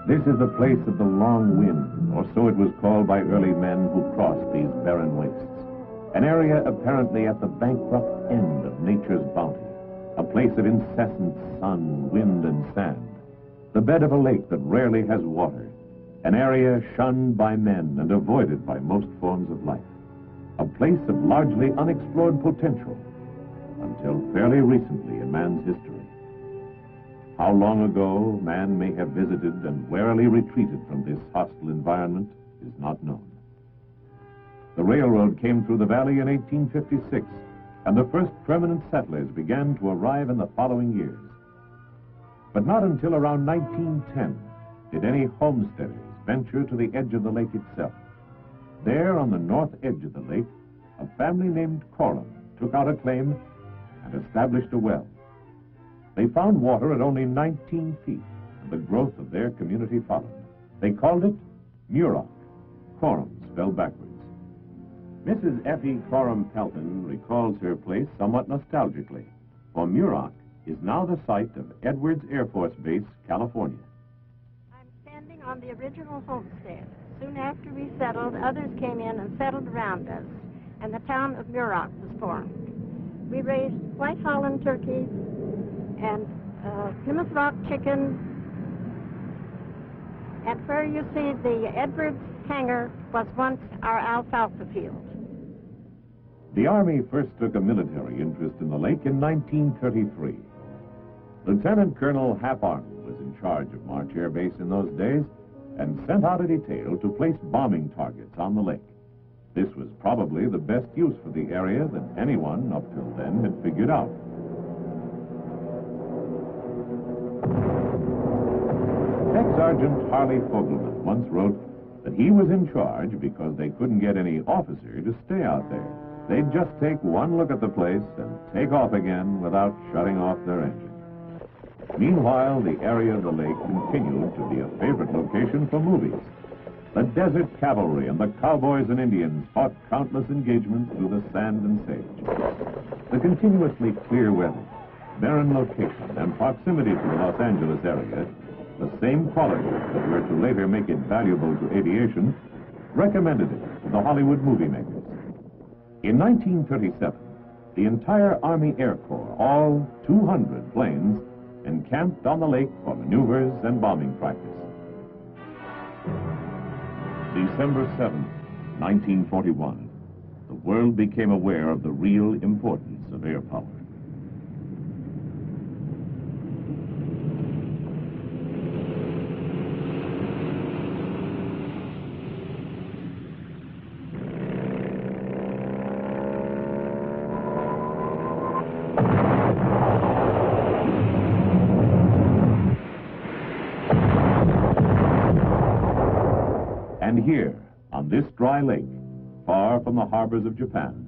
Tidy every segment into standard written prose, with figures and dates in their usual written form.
This is the place of the long wind, or so it was called by early men who crossed these barren wastes. An area apparently at the bankrupt end of nature's bounty. A place of incessant sun, wind, and sand. The bed of a lake that rarely has water. An area shunned by men and avoided by most forms of life. A place of largely unexplored potential, until fairly recently in man's history. How long ago man may have visited and warily retreated from this hostile environment is not known. The railroad came through the valley in 1856, and the first permanent settlers began to arrive in the following years. But not until around 1910 did any homesteaders venture to the edge of the lake itself. There, on the north edge of the lake, a family named Coram took out a claim and established a well. They found water at only 19 feet, and the growth of their community followed. They called it MUROC, Coram spelled backwards. Mrs. Effie Coram Pelton recalls her place somewhat nostalgically, for MUROC is now the site of Edwards Air Force Base, California. I'm standing on the original homestead. Soon after we settled, others came in and settled around us, and the town of MUROC was formed. We raised White Holland turkeys and Plymouth Rock chicken, and where you see the Edwards hangar was once our alfalfa field. The Army first took a military interest in the lake in 1933. Lieutenant Colonel Hap Arnold was in charge of March Air Base in those days and sent out a detail to place bombing targets on the lake. This was probably the best use for the area that anyone up till then had figured out. Tech Sergeant Harley Fogelman once wrote that he was in charge because they couldn't get any officer to stay out there. They'd just take one look at the place and take off again without shutting off their engine. Meanwhile, the area of the lake continued to be a favorite location for movies. The desert cavalry and the cowboys and Indians fought countless engagements through the sand and sage. The continuously clear weather, barren location, and proximity to the Los Angeles area, the same qualities that were to later make it valuable to aviation, recommended it to the Hollywood movie makers. In 1937, the entire Army Air Corps, all 200 planes, encamped on the lake for maneuvers and bombing practice. December 7, 1941, the world became aware of the real importance of air power. And here, on this dry lake, far from the harbors of Japan,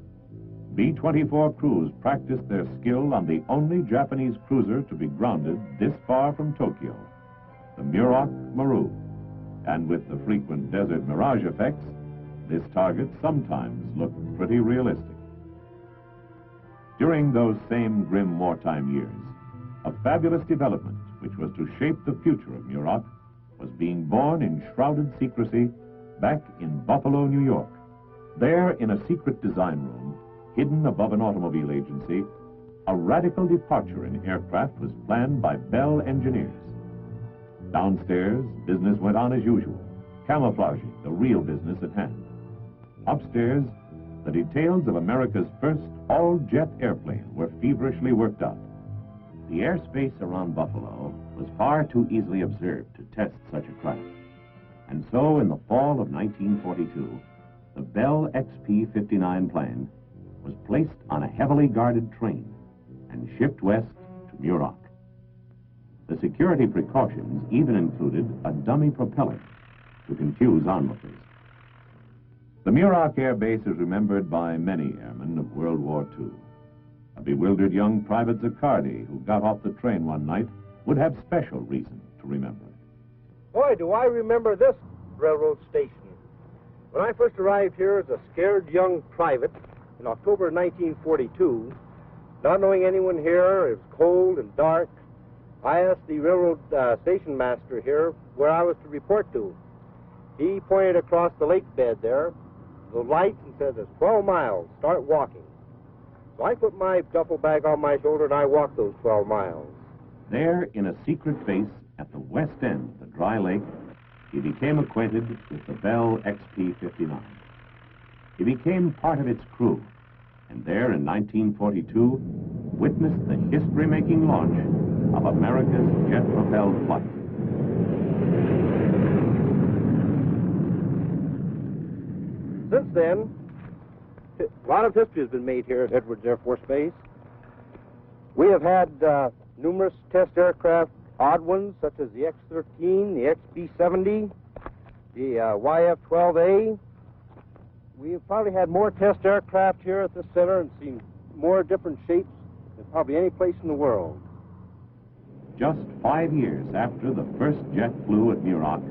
B-24 crews practiced their skill on the only Japanese cruiser to be grounded this far from Tokyo, the MUROC Maru. And with the frequent desert mirage effects, this target sometimes looked pretty realistic. During those same grim wartime years, a fabulous development which was to shape the future of MUROC was being born in shrouded secrecy back in Buffalo, New York. There, in a secret design room, hidden above an automobile agency, a radical departure in aircraft was planned by Bell engineers. Downstairs, business went on as usual, camouflaging the real business at hand. Upstairs, the details of America's first all-jet airplane were feverishly worked out. The airspace around Buffalo was far too easily observed to test such a craft. And so, in the fall of 1942, the Bell XP-59 plane was placed on a heavily guarded train and shipped west to MUROC. The security precautions even included a dummy propeller to confuse onlookers. The MUROC Air Base is remembered by many airmen of World War II. A bewildered young Private Zaccardi, who got off the train one night, would have special reason to remember it. Boy, do I remember this railroad station. When I first arrived here as a scared young private in October 1942, not knowing anyone here, it was cold and dark, I asked the railroad station master here where I was to report to. He pointed across the lake bed there, the lights, and said, "There's 12 miles. Start walking." So I put my duffel bag on my shoulder and I walked those 12 miles. There, in a secret base at the west end of the dry lake, he became acquainted with the Bell XP-59. He became part of its crew, and there in 1942 witnessed the history-making launch of America's jet-propelled flight. Since then, a lot of history has been made here at Edwards Air Force Base. We have had numerous test aircraft, odd ones, such as the X-13, the XB-70, the YF-12A. We've probably had more test aircraft here at this center and seen more different shapes than probably any place in the world. Just 5 years after the first jet flew at MUROC,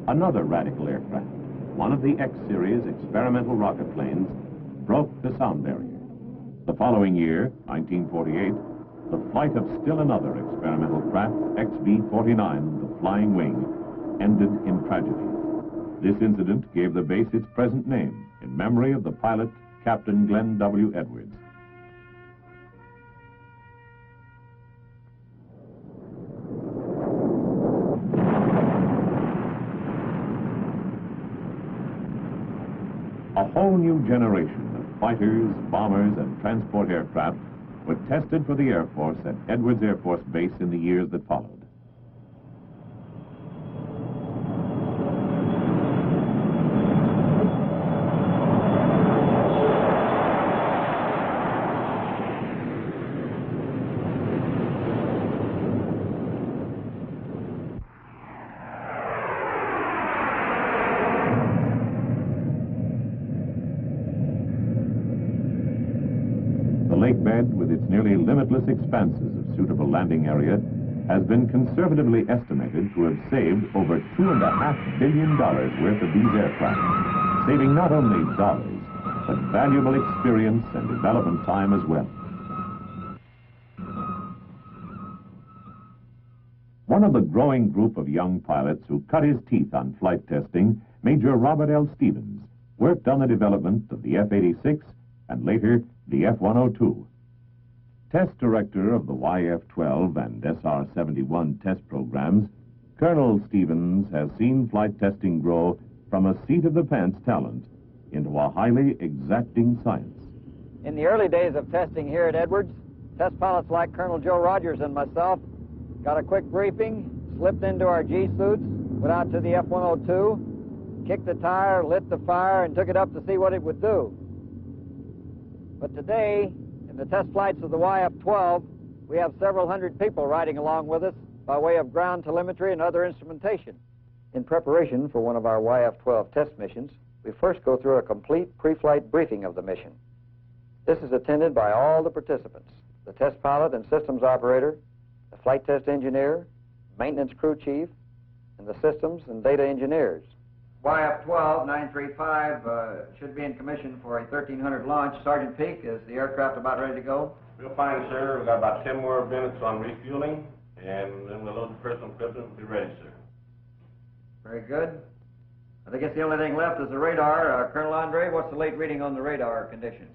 another radical aircraft, one of the X-series experimental rocket planes, broke the sound barrier. The following year, 1948, the flight of still another experimental craft, XB-49, the Flying Wing, ended in tragedy. This incident gave the base its present name in memory of the pilot, Captain Glenn W. Edwards. A whole new generation of fighters, bombers, and transport aircraft were tested for the Air Force at Edwards Air Force Base in the years that followed. The lake bed, with its nearly limitless expanses of suitable landing area, has been conservatively estimated to have saved over $2.5 billion worth of these aircraft, saving not only dollars, but valuable experience and development time as well. One of the growing group of young pilots who cut his teeth on flight testing, Major Robert L. Stevens, worked on the development of the F-86 and later the F-102. Test director of the YF-12 and SR-71 test programs, Colonel Stevens has seen flight testing grow from a seat-of-the-pants talent into a highly exacting science. In the early days of testing here at Edwards, test pilots like Colonel Joe Rogers and myself got a quick briefing, slipped into our G-suits, went out to the F-102, kicked the tire, lit the fire, and took it up to see what it would do. But today, in the test flights of the YF-12, we have several hundred people riding along with us by way of ground telemetry and other instrumentation. In preparation for one of our YF-12 test missions, we first go through a complete pre-flight briefing of the mission. This is attended by all the participants, the test pilot and systems operator, the flight test engineer, maintenance crew chief, and the systems and data engineers. YF-12 935 should be in commission for a 1300 launch. Sergeant Peak, is the aircraft about ready to go? Real fine, sir. We've got about 10 more minutes on refueling, and then we'll load the personal equipment and be ready, sir. Very good. I guess the only thing left is the radar. Colonel Andre, what's the late reading on the radar condition?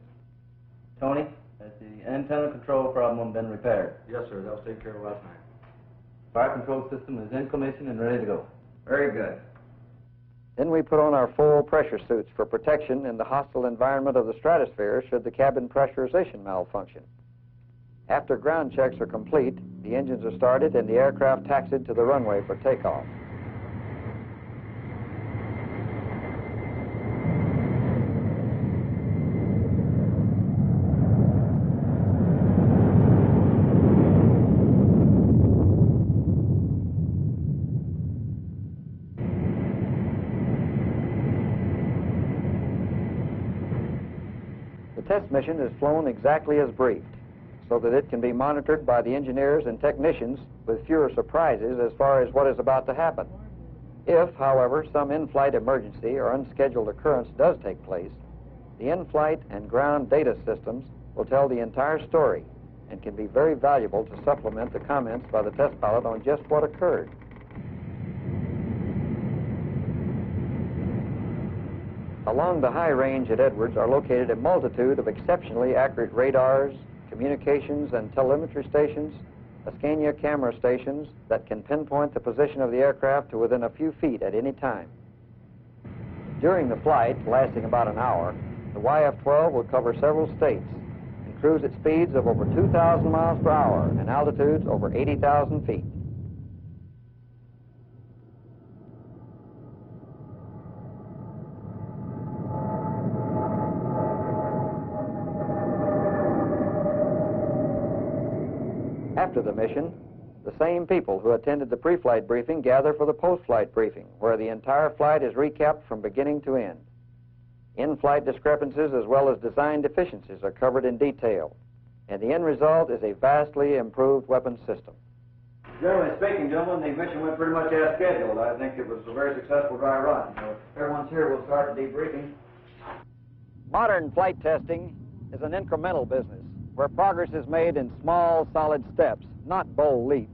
Tony, has the antenna control problem been repaired? Yes, sir. That was taken care of last night. Fire control system is in commission and ready to go. Very good. Then we put on our full pressure suits for protection in the hostile environment of the stratosphere should the cabin pressurization malfunction. After ground checks are complete, the engines are started and the aircraft taxied to the runway for takeoff. The test mission is flown exactly as briefed, so that it can be monitored by the engineers and technicians with fewer surprises as far as what is about to happen. If, however, some in-flight emergency or unscheduled occurrence does take place, the in-flight and ground data systems will tell the entire story and can be very valuable to supplement the comments by the test pilot on just what occurred. Along the high range at Edwards are located a multitude of exceptionally accurate radars, communications and telemetry stations, Ascania camera stations that can pinpoint the position of the aircraft to within a few feet at any time. During the flight, lasting about an hour, the YF-12 will cover several states and cruise at speeds of over 2,000 miles per hour and altitudes over 80,000 feet. After the mission, the same people who attended the pre-flight briefing gather for the post-flight briefing, where the entire flight is recapped from beginning to end. In-flight discrepancies as well as design deficiencies are covered in detail, and the end result is a vastly improved weapons system. Generally speaking, gentlemen, the mission went pretty much as scheduled. I think it was a very successful dry run. So if everyone's here, we'll start the debriefing. Modern flight testing is an incremental business, where progress is made in small, solid steps, not bold leaps.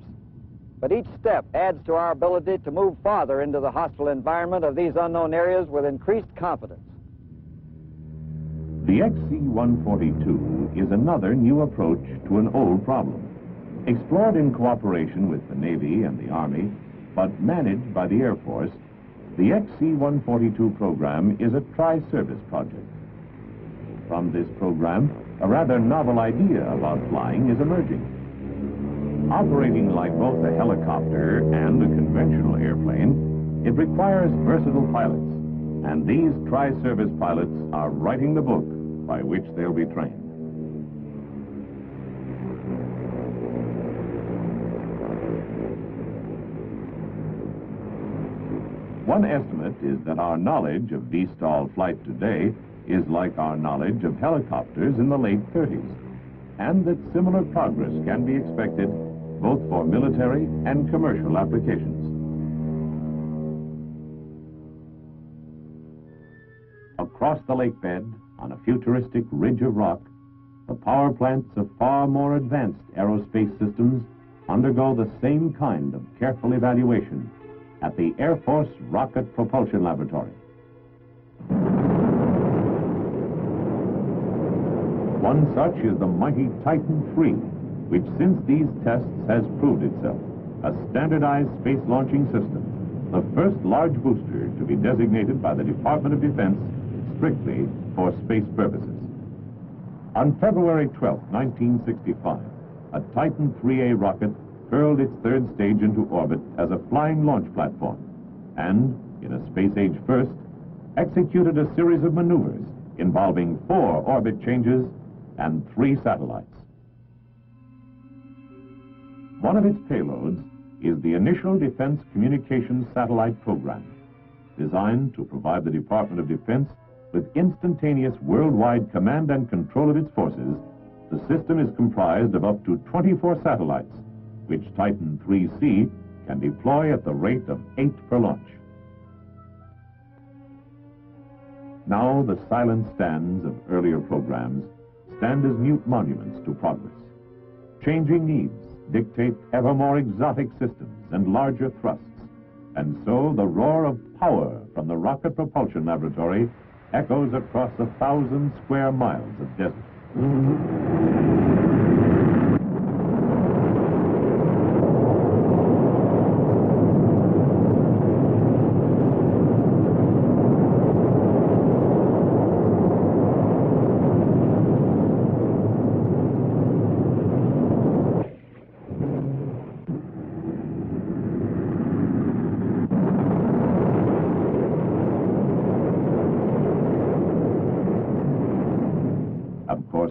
But each step adds to our ability to move farther into the hostile environment of these unknown areas with increased confidence. The XC-142 is another new approach to an old problem. Explored in cooperation with the Navy and the Army, but managed by the Air Force, the XC-142 program is a tri-service project. From this program, a rather novel idea about flying is emerging. Operating like both a helicopter and a conventional airplane, it requires versatile pilots, and these tri-service pilots are writing the book by which they'll be trained. One estimate is that our knowledge of V-STOL flight today is like our knowledge of helicopters in the late 30s, and that similar progress can be expected both for military and commercial applications. Across the lake bed, on a futuristic ridge of rock, the power plants of far more advanced aerospace systems undergo the same kind of careful evaluation at the Air Force Rocket Propulsion Laboratory. One such is the mighty Titan III, which since these tests has proved itself a standardized space launching system, the first large booster to be designated by the Department of Defense strictly for space purposes. On February 12, 1965, a Titan IIIA rocket hurled its third stage into orbit as a flying launch platform and, in a space-age first, executed a series of maneuvers involving 4 orbit changes and 3 satellites. One of its payloads is the Initial Defense Communications Satellite Program, designed to provide the Department of Defense with instantaneous worldwide command and control of its forces. The system is comprised of up to 24 satellites, which Titan IIIC can deploy at the rate of 8 per launch. Now the silent stands of earlier programs stand as mute monuments to progress. Changing needs dictate ever more exotic systems and larger thrusts, and so the roar of power from the Rocket Propulsion Laboratory echoes across 1,000 square miles of desert.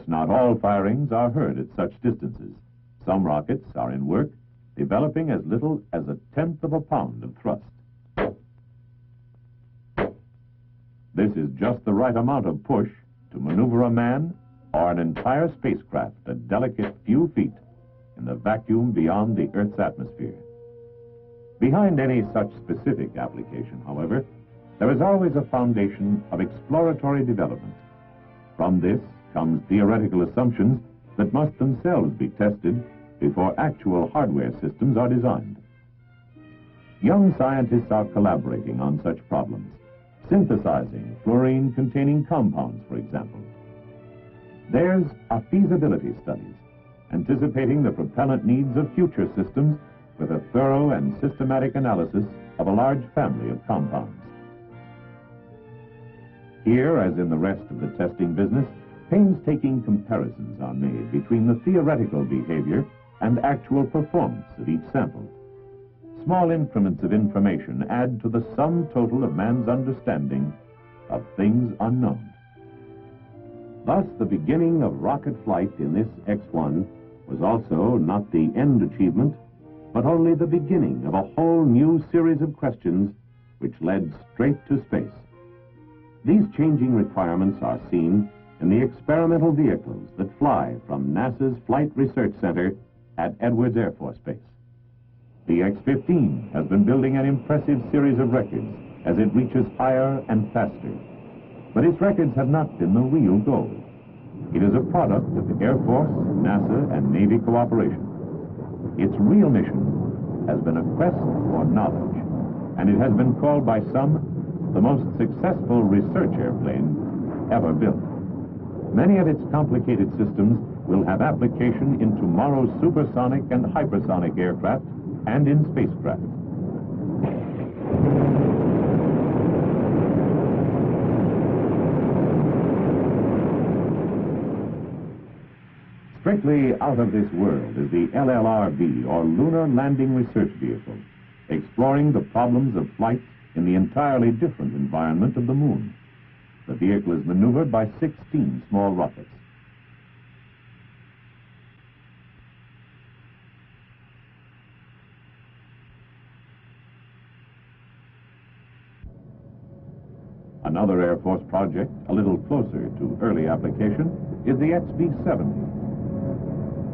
Not all firings are heard at such distances. Some rockets are in work, developing as little as 1/10 of a pound of thrust. This is just the right amount of push to maneuver a man or an entire spacecraft a delicate few feet in the vacuum beyond the Earth's atmosphere. Behind any such specific application, however, there is always a foundation of exploratory development. From this comes theoretical assumptions that must themselves be tested before actual hardware systems are designed. Young scientists are collaborating on such problems, synthesizing fluorine-containing compounds, for example. Theirs are feasibility studies, anticipating the propellant needs of future systems with a thorough and systematic analysis of a large family of compounds. Here, as in the rest of the testing business, painstaking comparisons are made between the theoretical behavior and actual performance of each sample. Small increments of information add to the sum total of man's understanding of things unknown. Thus, the beginning of rocket flight in this X-1 was also not the end achievement, but only the beginning of a whole new series of questions which led straight to space. These changing requirements are seen in the experimental vehicles that fly from NASA's Flight Research Center at Edwards Air Force Base. The X-15 has been building an impressive series of records as it reaches higher and faster. But its records have not been the real goal. It is a product of the Air Force, NASA, and Navy cooperation. Its real mission has been a quest for knowledge, and it has been called by some the most successful research airplane ever built. Many of its complicated systems will have application in tomorrow's supersonic and hypersonic aircraft and in spacecraft. Strictly out of this world is the LLRV, or Lunar Landing Research Vehicle, exploring the problems of flight in the entirely different environment of the moon. The vehicle is maneuvered by 16 small rockets. Another Air Force project, a little closer to early application, is the XB-70.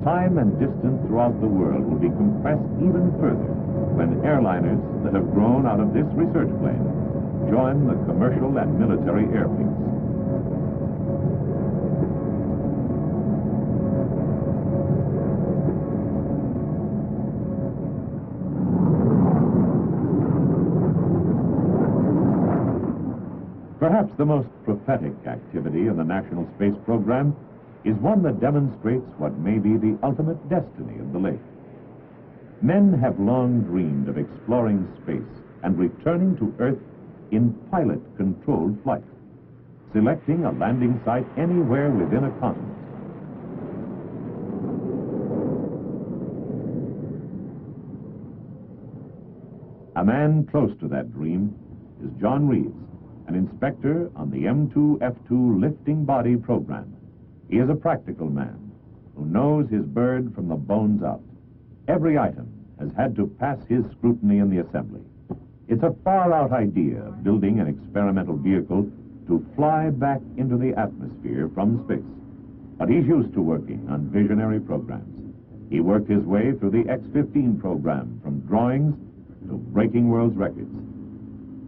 Time and distance throughout the world will be compressed even further when airliners that have grown out of this research plane join the commercial and military airfields. Perhaps the most prophetic activity in the National Space Program is one that demonstrates what may be the ultimate destiny of the lake. Men have long dreamed of exploring space and returning to Earth in pilot-controlled flight, selecting a landing site anywhere within a continent. A man close to that dream is John Reeves, an inspector on the M2F2 lifting body program. He is a practical man who knows his bird from the bones up. Every item has had to pass his scrutiny in the assembly. It's a far-out idea of building an experimental vehicle to fly back into the atmosphere from space. But he's used to working on visionary programs. He worked his way through the X-15 program from drawings to breaking world's records.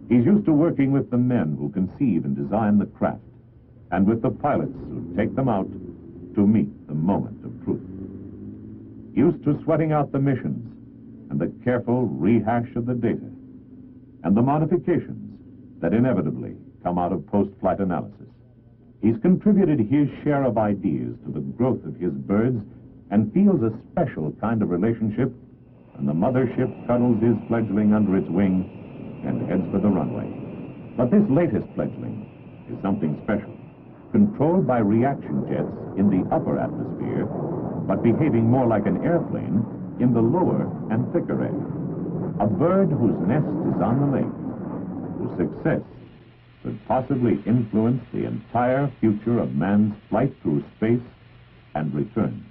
He's used to working with the men who conceive and design the craft, and with the pilots who take them out to meet the moment of truth. Used to sweating out the missions and the careful rehash of the data and the modifications that inevitably come out of post-flight analysis. He's contributed his share of ideas to the growth of his birds and feels a special kind of relationship when the mothership cuddles his fledgling under its wing and heads for the runway. But this latest fledgling is something special, controlled by reaction jets in the upper atmosphere, but behaving more like an airplane in the lower and thicker air. A bird whose nest is on the lake, whose success could possibly influence the entire future of man's flight through space and return.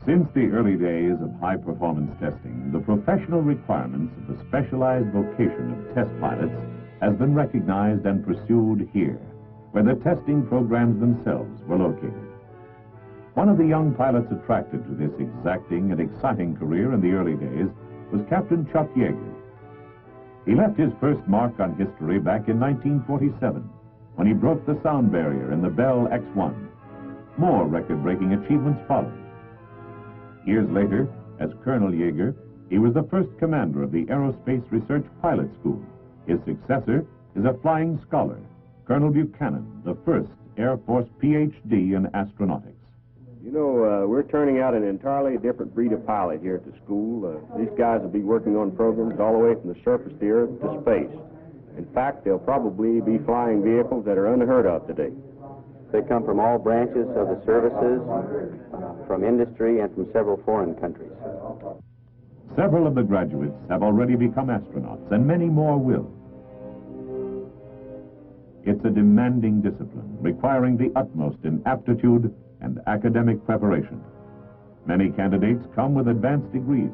Since the early days of high-performance testing, the professional requirements of the specialized vocation of test pilots has been recognized and pursued here, where the testing programs themselves were located. One of the young pilots attracted to this exacting and exciting career in the early days was Captain Chuck Yeager. He left his first mark on history back in 1947, when he broke the sound barrier in the Bell X-1. more record-breaking achievements followed. Years later, as Colonel Yeager, he was the first commander of the Aerospace Research Pilot School. His successor is a flying scholar, Colonel Buchanan, the first Air Force PhD in astronautics. You know, we're turning out an entirely different breed of pilot here at the school. These guys will be working on programs all the way from the surface of the Earth to space. In fact, they'll probably be flying vehicles that are unheard of today. They come from all branches of the services, from industry, and from several foreign countries. Several of the graduates have already become astronauts, and many more will. It's a demanding discipline, requiring the utmost in aptitude and academic preparation. Many candidates come with advanced degrees.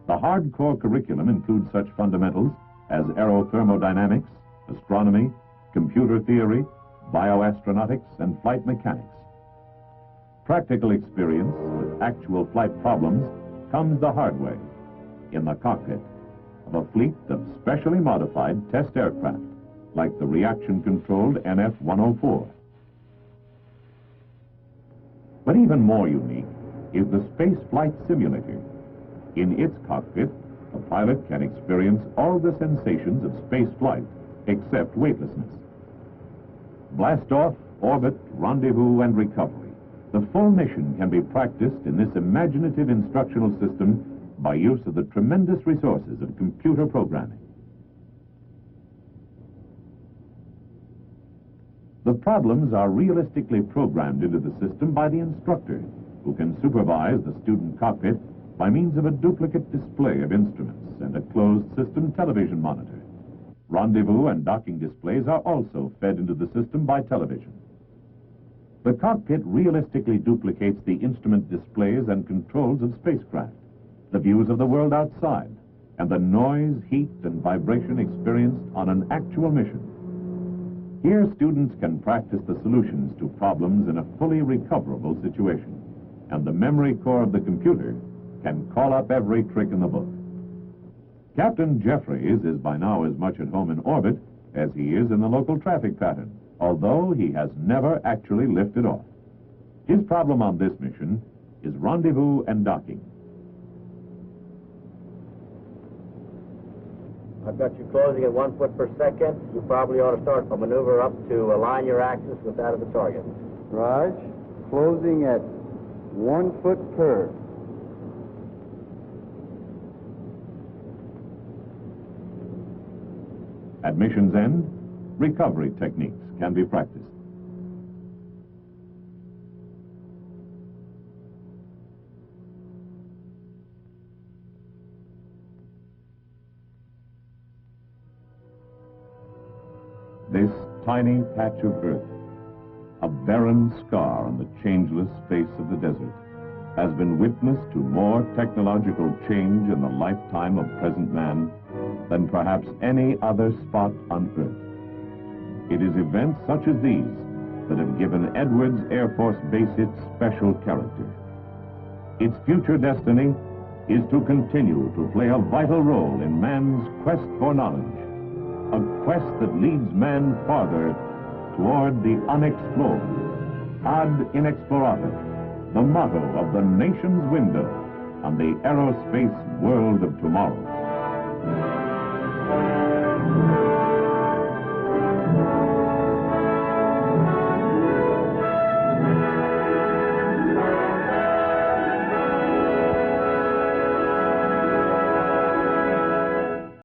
The hardcore curriculum includes such fundamentals as aerothermodynamics, astronomy, computer theory, bioastronautics, and flight mechanics. Practical experience with actual flight problems comes the hard way, in the cockpit of a fleet of specially modified test aircraft, like the reaction-controlled NF-104. But even more unique is the space flight simulator. In its cockpit, the pilot can experience all the sensations of space flight, except weightlessness. Blast-off, orbit, rendezvous, and recovery. The full mission can be practiced in this imaginative instructional system by use of the tremendous resources of computer programming. The problems are realistically programmed into the system by the instructor, who can supervise the student cockpit by means of a duplicate display of instruments and a closed system television monitor. Rendezvous and docking displays are also fed into the system by television. The cockpit realistically duplicates the instrument displays and controls of spacecraft, the views of the world outside, and the noise, heat, and vibration experienced on an actual mission. Here, students can practice the solutions to problems in a fully recoverable situation, and the memory core of the computer can call up every trick in the book. Captain Jeffries is by now as much at home in orbit as he is in the local traffic pattern, although he has never actually lifted off. His problem on this mission is rendezvous and docking. I've got you closing at 1 foot per second. You probably ought to start a maneuver up to align your axis with that of the target. Raj, closing at 1 foot per. At mission's end, recovery techniques can be practiced. This tiny patch of earth, a barren scar on the changeless face of the desert, has been witness to more technological change in the lifetime of present man than perhaps any other spot on earth. It is events such as these that have given Edwards Air Force Base its special character. Its future destiny is to continue to play a vital role in man's quest for knowledge, a quest that leads man farther toward the unexplored. Ad Inexplorator, the motto of the nation's window on the aerospace world of tomorrow.